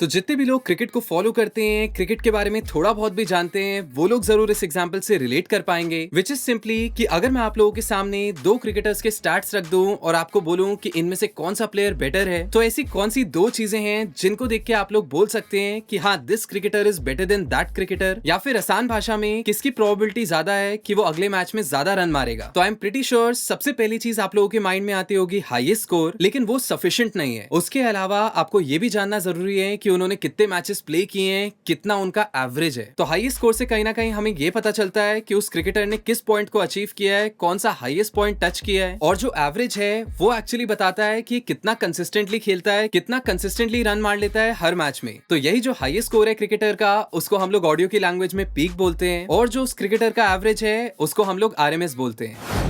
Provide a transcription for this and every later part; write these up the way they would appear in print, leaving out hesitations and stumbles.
तो जितने भी लोग क्रिकेट को फॉलो करते हैं, क्रिकेट के बारे में थोड़ा बहुत भी जानते हैं, वो लोग जरूर इस एग्जाम्पल से रिलेट कर पाएंगे, विच इज सिंपली कि अगर मैं आप लोगों के सामने दो क्रिकेटर्स के स्टैट्स रख दूं और आपको बोलूं कि इनमें से कौन सा प्लेयर बेटर है, तो ऐसी कौन सी दो चीजें हैं जिनको देख के आप लोग बोल सकते हैं कि हाँ, this cricketer is better than that cricketer, या फिर आसान भाषा में किसकी प्रोबेबिलिटी ज्यादा है कि वो अगले मैच में ज्यादा रन मारेगा। तो आई एम प्रीटी श्योर सबसे पहली चीज आप लोगों के माइंड में आती होगी हाईएस्ट स्कोर, लेकिन वो सफिशिएंट नहीं है। उसके अलावा आपको ये भी जानना जरूरी है कि उन्होंने कितने मैचेस प्ले किए हैं, कितना उनका एवरेज है। तो हाईएस्ट स्कोर से कहीं ना कहीं हमें ये पता चलता है कि उस क्रिकेटर ने किस पॉइंट को अचीव किया है, कौन सा हाईएस्ट पॉइंट टच किया है, और जो एवरेज है वो एक्चुअली बताता है कि कितना कंसिस्टेंटली खेलता है, कितना कंसिस्टेंटली रन मार लेता है हर मैच में। तो यही जो हाईएस्ट स्कोर है क्रिकेटर का, उसको हम लोग ऑडियो की लैंग्वेज में पीक बोलते हैं, और जो उस क्रिकेटर का एवरेज है उसको हम लोग आरएमएस बोलते हैं।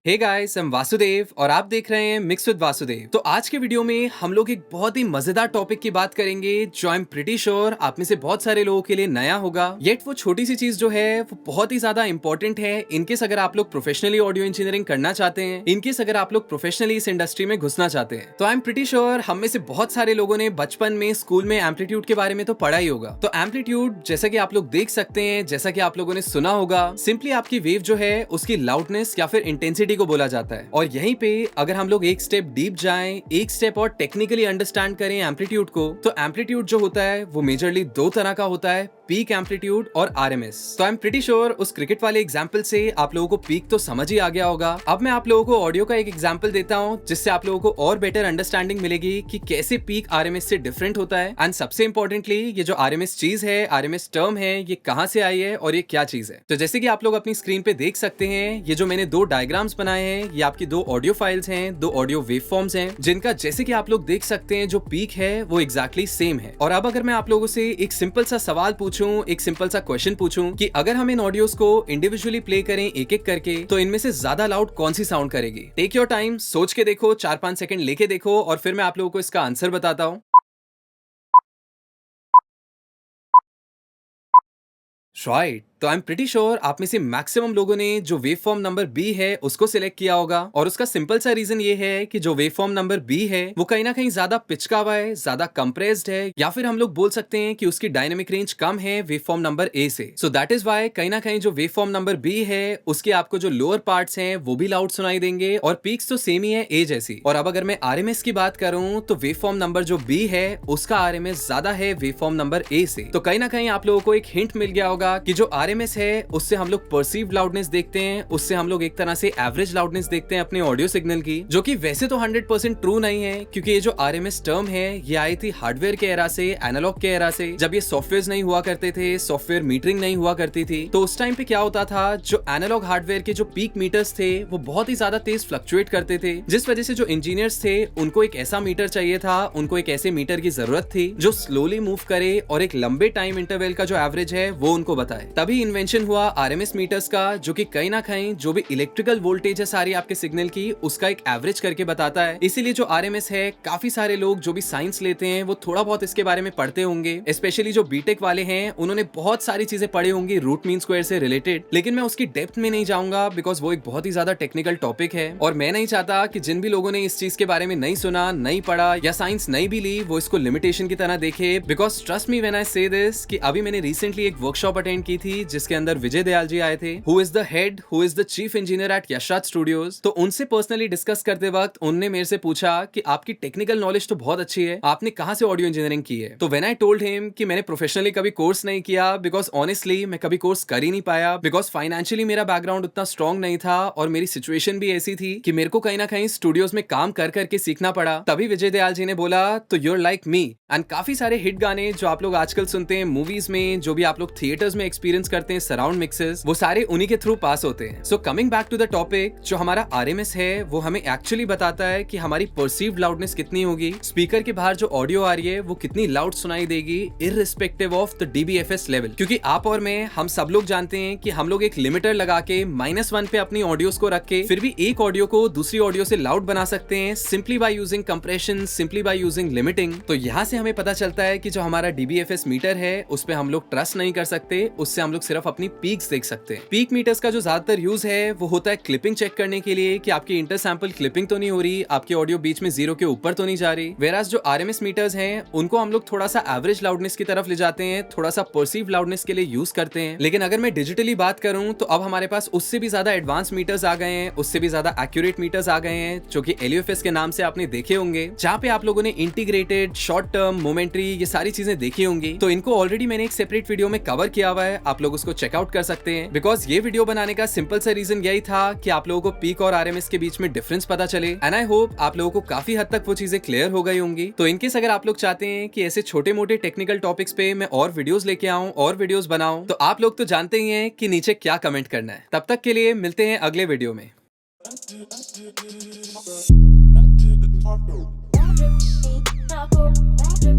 हे गाइस, I'm वासुदेव और आप देख रहे हैं मिक्स विद वासुदेव। तो आज के वीडियो में हम लोग एक बहुत ही मजेदार टॉपिक की बात करेंगे जो आई एम प्रीटी श्योर आप में से बहुत सारे लोगों के लिए नया होगा। येट वो छोटी सी चीज जो है वो बहुत ही ज्यादा इंपॉर्टेंट है इनकेस अगर आप लोग प्रोफेशनली ऑडियो इंजीनियरिंग करना चाहते हैं, इनकेस अगर आप लोग प्रोफेशनली इस इंडस्ट्री में घुसना चाहते हैं। तो आई एम प्रीटी श्योर हम में से बहुत सारे लोगों ने बचपन में स्कूल में एम्पलीट्यूड के बारे में तो पढ़ा ही होगा। तो एम्पलीट्यूड जैसा कि आप लोग देख सकते हैं, जैसा कि आप लोगों ने सुना होगा, सिंपली आपकी वेव जो है उसकी लाउडनेस या फिर इंटेंसिटी को बोला जाता है। और यहीं पे अगर हम लोग एक स्टेप डीप जाएं, एक स्टेप और टेक्निकली अंडरस्टैंड करें एम्पलीट्यूड को, तो एम्पलीट्यूड जो होता है वो मेजरली दो तरह का होता है, पीक एम्पलीट्यूड और आरएमएस। तो आई एम प्रीटी श्योर उस क्रिकेट वाले एग्जांपल से आप लोगों को पीक तो समझ ही आ गया होगा। अब मैं आप लोगों को ऑडियो का एक एग्जांपल देता हूं जिससे आप लोगों को और बेटर अंडरस्टैंडिंग मिलेगी कि कैसे पीक आरएमएस से डिफरेंट होता है, एंड सबसे इंपॉर्टेंटली ये जो आरएमएस चीज है, आरएमएस टर्म है, ये कहां से आई है और ये क्या चीज है। तो जैसे कि आप लोग अपनी स्क्रीन पे देख सकते हैं, ये जो मैंने दो डायग्राम्स बनाए हैं, ये आपकी दो ऑडियो फाइल्स हैं, दो ऑडियो वेव फॉर्म्स हैं, जिनका जैसे कि आप लोग देख सकते हैं जो पीक है वो एग्जैक्टली सेम है। और अब अगर मैं आप लोगों से एक सिंपल सा सवाल पूछूं, एक सिंपल सा क्वेश्चन पूछूं कि अगर हम इन ऑडियोज को इंडिविजुअली प्ले करें एक एक करके, तो इनमें से ज्यादा लाउड कौन सी साउंड करेगी? टेक योर टाइम, सोच के देखो, 4-5 सेकंड लेके देखो, और फिर मैं आप लोगों को इसका आंसर बताता हूं। राइट, तो आई एम प्रीटी श्योर आप में से मैक्सिमम लोगों ने जो वेव फॉर्म नंबर बी है उसको सिलेक्ट किया होगा, और उसका सिंपल सा रीजन ये है कि जो वेव फॉर्म नंबर बी है वो कहीं ना कहीं ज्यादा पिचका हुआ है, ज्यादा कंप्रेस्ड है, या फिर हम लोग बोल सकते हैं कि उसकी डायनेमिक रेंज कम है वेव फॉर्म नंबर ए से। सो दैट इज वाई कहीं ना कहीं जो वेव फॉर्म नंबर बी है उसके आपको जो लोअर पार्ट्स हैं वो भी लाउड सुनाई देंगे, और पीक्स तो सेम ही है ए जैसी। और अब अगर मैं आरएमएस की बात करूं तो वेव फॉर्म नंबर जो बी है उसका आरएमएस ज्यादा है वेव फॉर्म नंबर ए से। तो कहीं ना कहीं आप लोगों को एक हिंट मिल गया होगा कि जो आरएमएस है उससे हम लोग परसीव्ड लाउडनेस देखते हैं, उससे हम लोग एक तरह से एवरेज लाउडनेस देखते हैं अपने ऑडियो सिग्नल की, जो कि वैसे तो 100% ट्रू नहीं है, क्योंकि ये जो आरएमएस टर्म है ये आई थी हार्डवेयर के एरा से, एनालॉग के एरा से, जब ये सॉफ्टवेयर नहीं हुआ करते थे, सॉफ्टवेयर मीटरिंग नहीं हुआ करती थी। तो उस टाइम पे क्या होता था, जो एनालॉग हार्डवेयर के जो पीक मीटर्स थे वो बहुत ही ज्यादा तेज फ्लक्चुएट करते थे, जिस वजह से जो इंजीनियर्स थे उनको एक ऐसा मीटर चाहिए था, उनको एक ऐसे मीटर की जरूरत थी जो स्लोली मूव करे और एक लंबे टाइम इंटरवल का जो एवरेज है वो उनको बताए। तभी इन्वेंशन हुआ आरएमएस मीटर्स का, जो कि कहीं ना कहीं जो भी इलेक्ट्रिकल वोल्टेज है सारी आपके सिग्नल की, उसका एक एवरेज करके बताता है। इसीलिए जो आरएमएस है, काफी सारे लोग जो भी साइंस लेते हैं वो थोड़ा बहुत इसके बारे में पढ़ते होंगे, स्पेशली जो बीटेक वाले हैं उन्होंने बहुत सारी चीजें पढ़ी होंगी रूट मीन स्क्वायर से रिलेटेड, लेकिन मैं उसकी डेप्थ में नहीं जाऊंगा बिकॉज वो एक बहुत ही ज्यादा टेक्निकल टॉपिक है, और मैं नहीं चाहता कि जिन भी लोगों ने इस चीज के बारे में नहीं सुना, नहीं पढ़ा या साइंस नहीं भी ली, वो इसको लिमिटेशन की तरह देखे। Because trust me when I से दिस कि अभी मैंने रिसेंटली एक वर्कशॉप अटेंड की थी जिसके अंदर विजय दयाल जी आए थे, who is the head, who is the chief engineer at Yash Raj studios. तो उनसे पर्सनली डिस्कस करते वक्त उनने मेरे से पूछा कि आपकी टेक्निकल नॉलेज तो बहुत अच्छी है, आपने कहां से ऑडियो इंजीनियरिंग की है? तो व्हेन आई टोल्ड हिम कि मैंने प्रोफेशनली कभी कोर्स नहीं किया, बिकॉज ऑनेस्टली मैं कभी कोर्स कर ही नहीं पाया, बिकॉज फाइनेंशियली मेरा बैकग्राउंड उतना स्ट्रॉन्ग नहीं था, और मेरी सिचुएशन भी ऐसी थी कि मेरे को कहीं ना कहीं स्टूडियोज में काम कर करके सीखना पड़ा। तभी विजय दयाल जी ने बोला तो यूर लाइक मी, एंड काफी सारे हिट गाने जो आप लोग आजकल सुनते हैं मूवीज में, जो भी आप लोग थिएटर्स में एक्सपीरियंस करते हैं सराउंड मिक्सेस, वो सारे उन्हीं के थ्रू पास होते हैं। So coming back to the topic, जो हमारा आरएमएस है वो हमें एक्चुअली बताता है कि हमारी परसीव्ड लाउडनेस कितनी होगी, स्पीकर के बाहर जो ऑडियो आ रही है वो कितनी लाउड सुनाई देगी, इररिस्पेक्टिव ऑफ द डीबीएफएस लेवल। क्योंकि आप और मैं, हम सब लोग जानते हैं कि हम लोग एक लिमिटर लगा के -1 पे अपनी ऑडियोस को रख के फिर भी एक ऑडियो को दूसरी ऑडियो से लाउड बना सकते हैं, simply by using compression, simply by using limiting. तो यहाँ से से हमें पता चलता है कि जो हमारा DBFS मीटर है उस पे हम लोग ट्रस्ट नहीं कर सकते, उससे हम लोग सिर्फ अपनी पीक्स देख सकते हैं। पीक मीटर्स का जो ज्यादातर यूज है वो होता है क्लिपिंग चेक करने के लिए कि आपकी इंटर सैंपल क्लिपिंग तो नहीं हो रही, आपकी ऑडियो बीच में 0 के ऊपर तो नहीं जा रही। वेराज जो RMS मीटर्स हैं उनको हम लोग थोड़ा सा एवरेज लाउडनेस की तरफ ले जाते हैं, थोड़ा सा परसीव लाउडनेस के लिए यूज करते हैं। लेकिन अगर मैं डिजिटली बात करूं तो अब हमारे पास उससे भी ज्यादा एडवांस मीटर्स आ गए हैं, उससे भी ज्यादा एक्यूरेट मीटर्स आ गए हैं जो कि LUFS के नाम से आपने देखे होंगे, जहां पे आप लोगों ने इंटीग्रेटेड, शॉर्ट टर्म, मोमेंट्री, ये सारी चीजें देखी होंगी। तो इनको ऑलरेडी मैंने एक सेपरेट वीडियो में कवर किया हुआ है, आप लोग उसको चेकआउट कर सकते हैं। बिकॉज ये वीडियो बनाने का सिंपल सा रीजन यही था कि आप लोगों को पीक और RMS के बीच में डिफरेंस पता चले, एंड आई होप आप लोगों को काफी हद तक वो चीजें क्लियर हो गई होंगी। तो इनकेस अगर आप लोग चाहते हैं कि ऐसे छोटे मोटे टेक्निकल टॉपिक्स पे मैं और वीडियोस लेके आऊं और वीडियोस बनाऊं, तो आप लोग तो जानते ही हैं कि नीचे क्या कमेंट करना है। तब तक के लिए मिलते हैं अगले वीडियो में। Taco.